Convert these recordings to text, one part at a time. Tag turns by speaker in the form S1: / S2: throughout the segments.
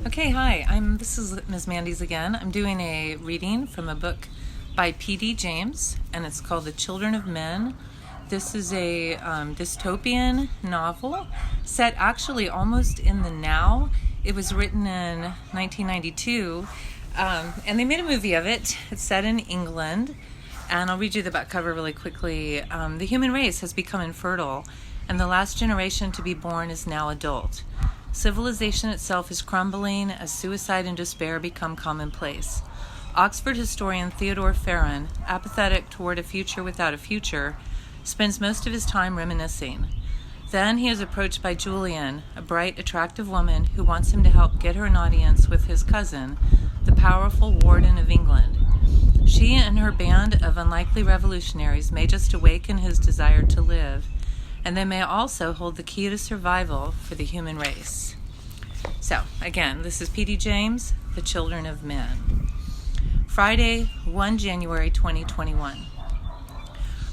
S1: Okay, hi. This is Ms. Mandy's again. I'm doing a reading from a book by P.D. James, and it's called The Children of Men. This is a dystopian novel set actually almost in the now. It was written in 1992, and they made a movie of it. It's set in England, and I'll read you the back cover really quickly. The human race has become infertile, and the last generation to be born is now adult. Civilization itself is crumbling as suicide and despair become commonplace. Oxford historian Theodore Farron, apathetic toward a future without a future, spends most of his time reminiscing. Then he is approached by Julian, a bright, attractive woman who wants him to help get her an audience with his cousin, the powerful warden of England. She and her band of unlikely revolutionaries may just awaken his desire to live, and they may also hold the key to survival for the human race. So, again, this is P.D. James, The Children of Men. Friday, 1 January 2021.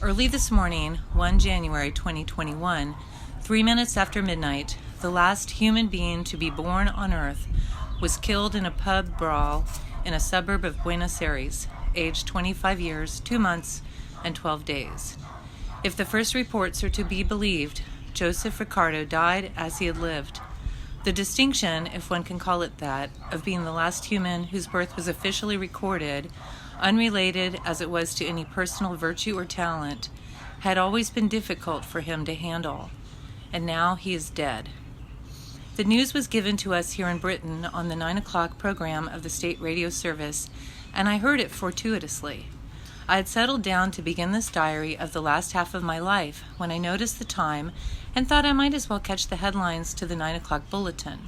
S1: Early this morning, 1 January 2021, 3 minutes after midnight, the last human being to be born on Earth was killed in a pub brawl in a suburb of Buenos Aires, aged 25 years, 2 months, and 12 days. If the first reports are to be believed, Joseph Ricardo died as he had lived. The distinction, if one can call it that, of being the last human whose birth was officially recorded, unrelated as it was to any personal virtue or talent, had always been difficult for him to handle. And now he is dead. The news was given to us here in Britain on the 9 o'clock program of the state radio service, and I heard it fortuitously. I had settled down to begin this diary of the last half of my life when I noticed the time and thought I might as well catch the headlines to the 9 o'clock bulletin.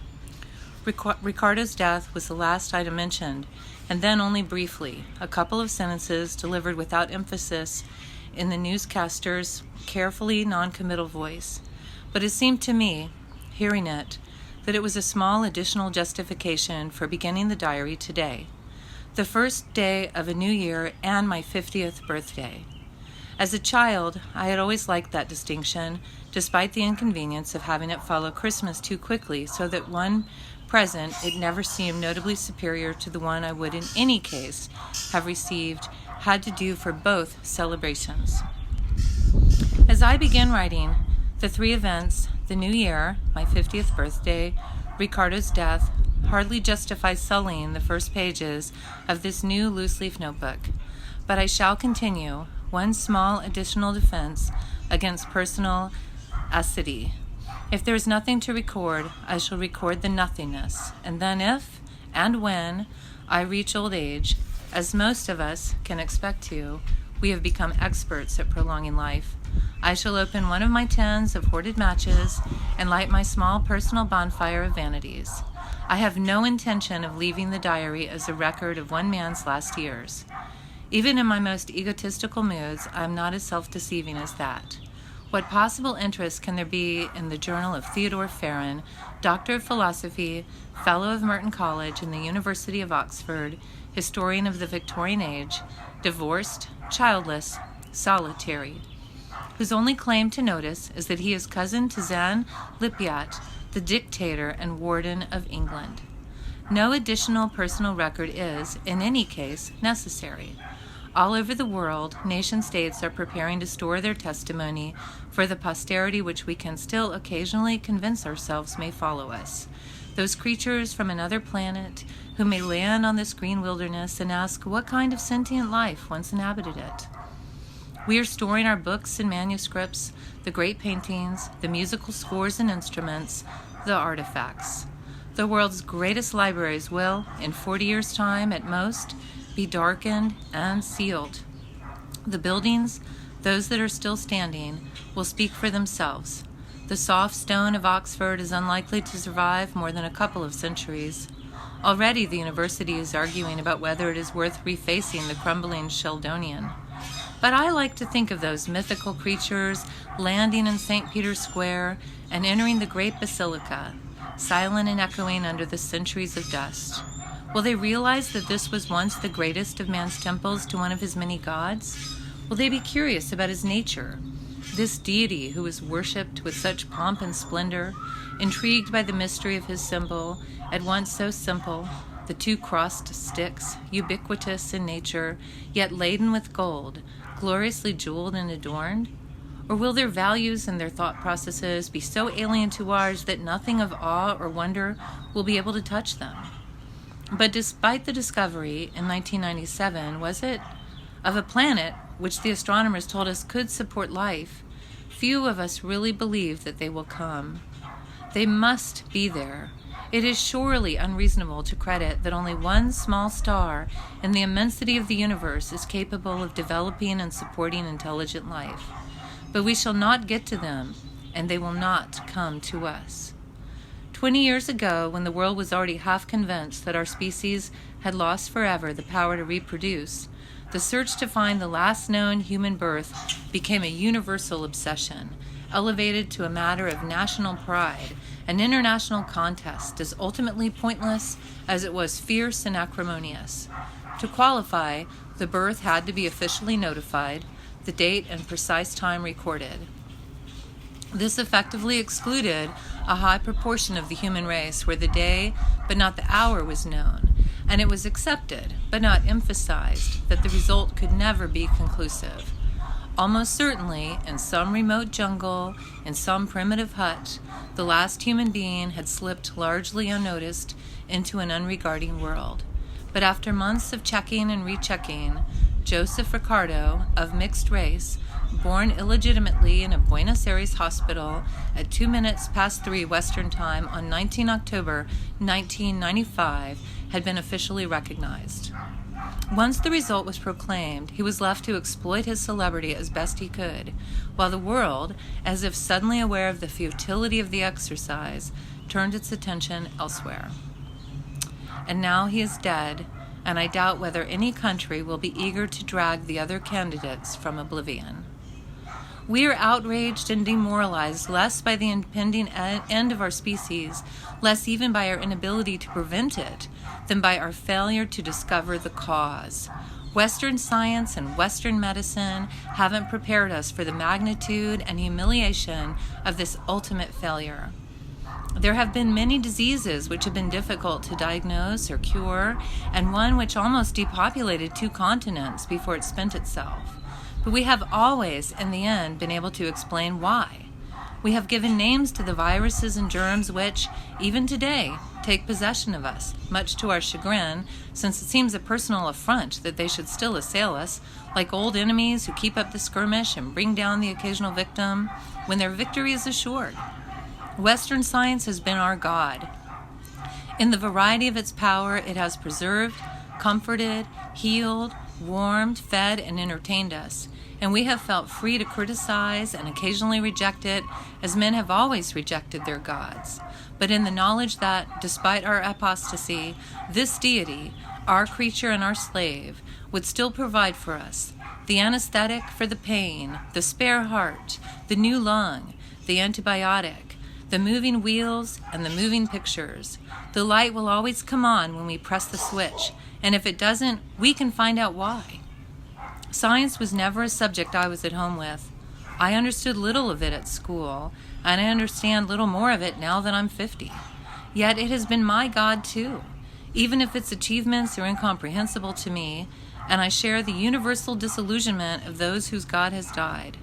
S1: Ricardo's death was the last item mentioned, and then only briefly, a couple of sentences delivered without emphasis in the newscaster's carefully non-committal voice. But it seemed to me, hearing it, that it was a small additional justification for beginning the diary today. The first day of a new year and my 50th birthday. As a child, I had always liked that distinction, despite the inconvenience of having it follow Christmas too quickly, so that one present it never seemed notably superior to the one I would in any case have received had to do for both celebrations. As I began writing, the three events, the new year, my 50th birthday, Ricardo's death, hardly justify sullying the first pages of this new loose-leaf notebook. But I shall continue one small additional defense against personal acidity. If there is nothing to record, I shall record the nothingness. And then if and when I reach old age, as most of us can expect to, we have become experts at prolonging life. I shall open one of my tins of hoarded matches and light my small personal bonfire of vanities. I have no intention of leaving the diary as a record of one man's last years. Even in my most egotistical moods, I am not as self-deceiving as that. What possible interest can there be in the journal of Theodore Farron, Doctor of Philosophy, Fellow of Merton College in the University of Oxford, historian of the Victorian Age, divorced, childless, solitary, whose only claim to notice is that he is cousin to Zan Lipiat, the dictator and warden of England. No additional personal record is, in any case, necessary. All over the world, nation-states are preparing to store their testimony for the posterity which we can still occasionally convince ourselves may follow us. Those creatures from another planet who may land on this green wilderness and ask what kind of sentient life once inhabited it. We are storing our books and manuscripts, the great paintings, the musical scores and instruments, the artifacts. The world's greatest libraries will, in 40 years' time at most, be darkened and sealed. The buildings, those that are still standing, will speak for themselves. The soft stone of Oxford is unlikely to survive more than a couple of centuries. Already the university is arguing about whether it is worth refacing the crumbling Sheldonian. But I like to think of those mythical creatures landing in St. Peter's Square and entering the great basilica, silent and echoing under the centuries of dust. Will they realize that this was once the greatest of man's temples to one of his many gods? Will they be curious about his nature? This deity who was worshipped with such pomp and splendor, intrigued by the mystery of his symbol, at once so simple, the two crossed sticks, ubiquitous in nature, yet laden with gold, gloriously jeweled and adorned? Or will their values and their thought processes be so alien to ours that nothing of awe or wonder will be able to touch them? But despite the discovery in 1997, was it, of a planet which the astronomers told us could support life, few of us really believe that they will come. They must be there. It is surely unreasonable to credit that only one small star in the immensity of the universe is capable of developing and supporting intelligent life. But we shall not get to them, and they will not come to us. 20 years ago, when the world was already half convinced that our species had lost forever the power to reproduce, the search to find the last known human birth became a universal obsession, elevated to a matter of national pride, an international contest as ultimately pointless as it was fierce and acrimonious. To qualify, the birth had to be officially notified, the date and precise time recorded. This effectively excluded a high proportion of the human race where the day, but not the hour, was known, and it was accepted, but not emphasized, that the result could never be conclusive. Almost certainly, in some remote jungle, in some primitive hut, the last human being had slipped largely unnoticed into an unregarding world. But after months of checking and rechecking, Joseph Ricardo, of mixed race, born illegitimately in a Buenos Aires hospital at 3 Western Time on 19 October 1995, had been officially recognized. Once the result was proclaimed, he was left to exploit his celebrity as best he could, while the world, as if suddenly aware of the futility of the exercise, turned its attention elsewhere. And now he is dead, and I doubt whether any country will be eager to drag the other candidates from oblivion. We are outraged and demoralized less by the impending end of our species, less even by our inability to prevent it, than by our failure to discover the cause. Western science and Western medicine haven't prepared us for the magnitude and humiliation of this ultimate failure. There have been many diseases which have been difficult to diagnose or cure, and one which almost depopulated 2 continents before it spent itself. But we have always, in the end, been able to explain why. We have given names to the viruses and germs which, even today, take possession of us, much to our chagrin, since it seems a personal affront that they should still assail us, like old enemies who keep up the skirmish and bring down the occasional victim, when their victory is assured. Western science has been our God. In the variety of its power, it has preserved, comforted, healed, warmed, fed, and entertained us, and we have felt free to criticize and occasionally reject it, as men have always rejected their gods. But in the knowledge that, despite our apostasy, this deity, our creature and our slave, would still provide for us the anesthetic for the pain, the spare heart, the new lung, the antibiotic, the moving wheels, and the moving pictures. The light will always come on when we press the switch, and if it doesn't, we can find out why. Science was never a subject I was at home with. I understood little of it at school, and I understand little more of it now that I'm 50. Yet it has been my God too, even if its achievements are incomprehensible to me, and I share the universal disillusionment of those whose God has died.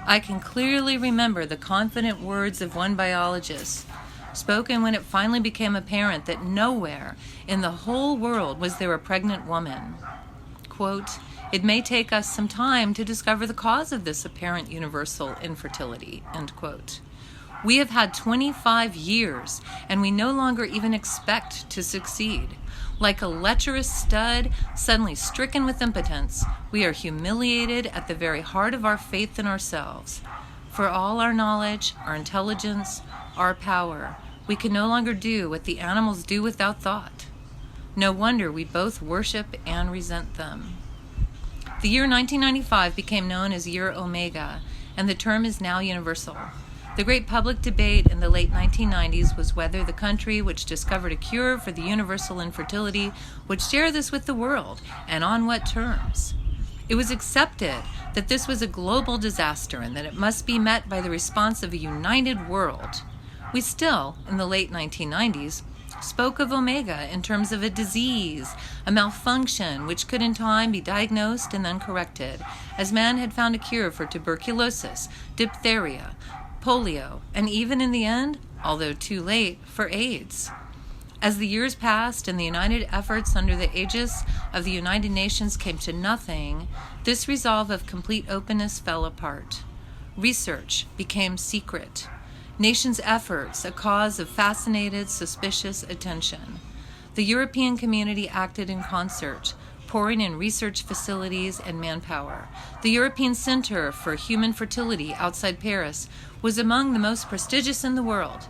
S1: I can clearly remember the confident words of one biologist, spoken when it finally became apparent that nowhere in the whole world was there a pregnant woman. Quote, "It may take us some time to discover the cause of this apparent universal infertility," end quote. We have had 25 years, and we no longer even expect to succeed. Like a lecherous stud suddenly stricken with impotence, we are humiliated at the very heart of our faith in ourselves. For all our knowledge, our intelligence, our power, we can no longer do what the animals do without thought. No wonder we both worship and resent them. The year 1995 became known as Year Omega, and the term is now universal. The great public debate in the late 1990s was whether the country which discovered a cure for the universal infertility would share this with the world, and on what terms. It was accepted that this was a global disaster and that it must be met by the response of a united world. We still, in the late 1990s, spoke of omega in terms of a disease, a malfunction which could in time be diagnosed and then corrected, as man had found a cure for tuberculosis, diphtheria, polio, and even in the end, although too late, for AIDS. As the years passed and the united efforts under the aegis of the United Nations came to nothing, this resolve of complete openness fell apart. Research became secret. Nations' efforts a cause of fascinated, suspicious attention. The European community acted in concert, pouring in research facilities and manpower. The European Center for Human Fertility outside Paris was among the most prestigious in the world.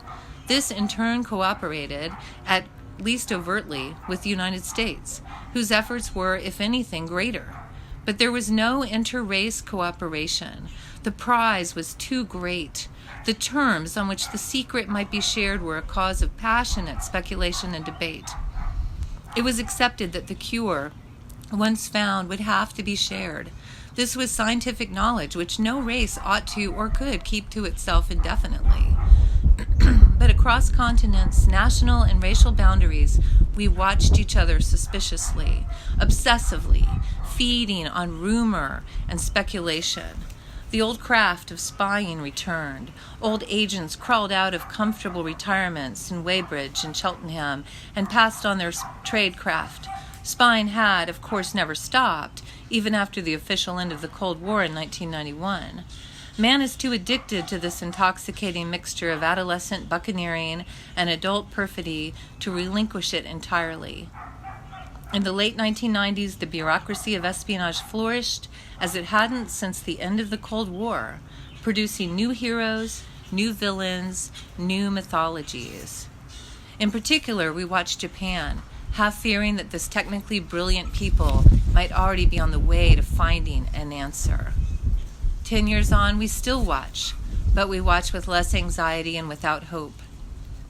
S1: This in turn cooperated, at least overtly, with the United States, whose efforts were, if anything, greater. But there was no inter-race cooperation. The prize was too great. The terms on which the secret might be shared were a cause of passionate speculation and debate. It was accepted that the cure, once found, would have to be shared. This was scientific knowledge which no race ought to or could keep to itself indefinitely. But across continents, national and racial boundaries, we watched each other suspiciously, obsessively, feeding on rumor and speculation. The old craft of spying returned. Old agents crawled out of comfortable retirements in Weybridge and Cheltenham and passed on their trade craft. Spying had, of course, never stopped, even after the official end of the Cold War in 1991. Man is too addicted to this intoxicating mixture of adolescent buccaneering and adult perfidy to relinquish it entirely. In the late 1990s, the bureaucracy of espionage flourished as it hadn't since the end of the Cold War, producing new heroes, new villains, new mythologies. In particular, we watched Japan, half fearing that this technically brilliant people might already be on the way to finding an answer. 10 years on, we still watch, but we watch with less anxiety and without hope.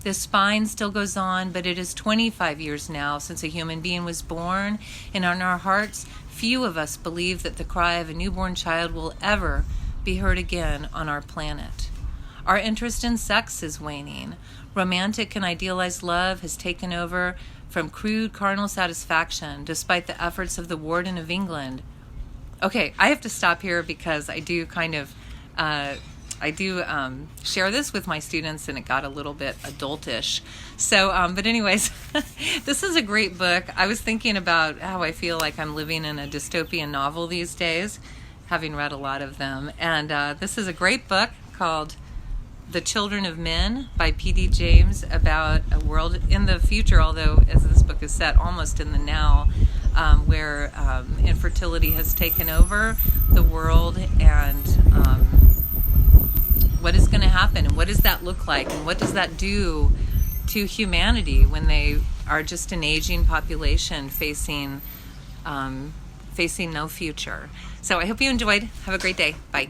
S1: This spine still goes on, but it is 25 years now since a human being was born, and in our hearts, few of us believe that the cry of a newborn child will ever be heard again on our planet. Our interest in sex is waning. Romantic and idealized love has taken over from crude carnal satisfaction, despite the efforts of the Warden of England. Okay, I have to stop here because I do share this with my students, and it got a little bit adultish. So, but anyways, this is a great book. I was thinking about how I feel like I'm living in a dystopian novel these days, having read a lot of them. And this is a great book called The Children of Men by P.D. James, about a world in the future, although as this book is set almost in the now, where infertility has taken over the world, and what is going to happen, and what does that look like, and what does that do to humanity when they are just an aging population facing no future. So I hope you enjoyed. Have a great day. Bye.